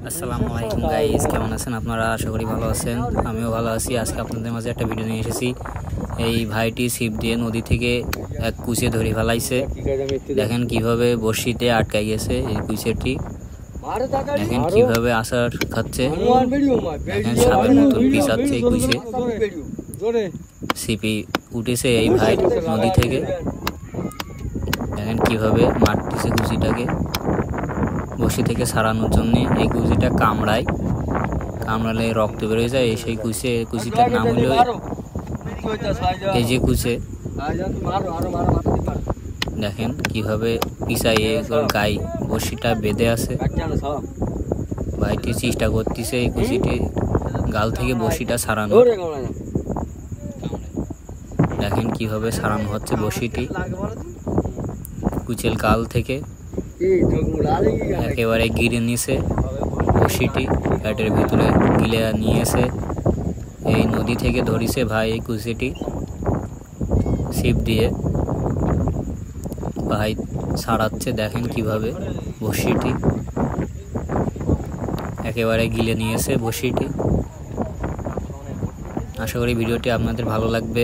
আসসালামু আলাইকুম গাইস, কেমন আছেন আপনারা? আশা করি ভালো আছেন। আমিও ভালো আছি। আজকে আপনাদের মাঝে একটা ভিডিও নিয়ে এসেছি। এই ভাইটি ছিপ দিয়ে নদী থেকে এক কুচে ধরে ফেলাইছে। দেখেন কিভাবে বড়শিতে আটকাই গেছে এই কুচেটি। দেখেন কিভাবে আছাড় খাচ্ছে। দেখেন সাপের মতন পিছাচ্ছে এই কুচে। ছিপি উঠেছে এই ভাই নদী থেকে। দেখেন কিভাবে মারতেছে কুচিটাকে বসি থেকে ছাড়ানোর জন্য। এই কুচিটা কামড়ালে রক্ত বেরোয় যায়। সেই কুচিটার নাম হলো এই যে কুচে। দেখেন কিভাবে পিছাইয়ে গায়ে বসিটা বেঁধে আছে। ভাইটি চেষ্টা করতেছে এই কুচিটি গাল থেকে বসিটা ছাড়ানো। দেখেন কিভাবে ছাড়ানো হচ্ছে বসিটি কুচের গাল থেকে। একেবারে গিরে নিছে বসিটি, প্যাটের ভিতরে গিলে নিয়েছে। এই নদী থেকে ধরিছে ভাই এই কুচিটি ছিপ দিয়ে। ভাই ছাড়াচ্ছে, দেখেন কিভাবে বসিটি একেবারে গিলে নিয়েছে বসিটি। আশা করি ভিডিওটি আপনাদের ভালো লাগবে।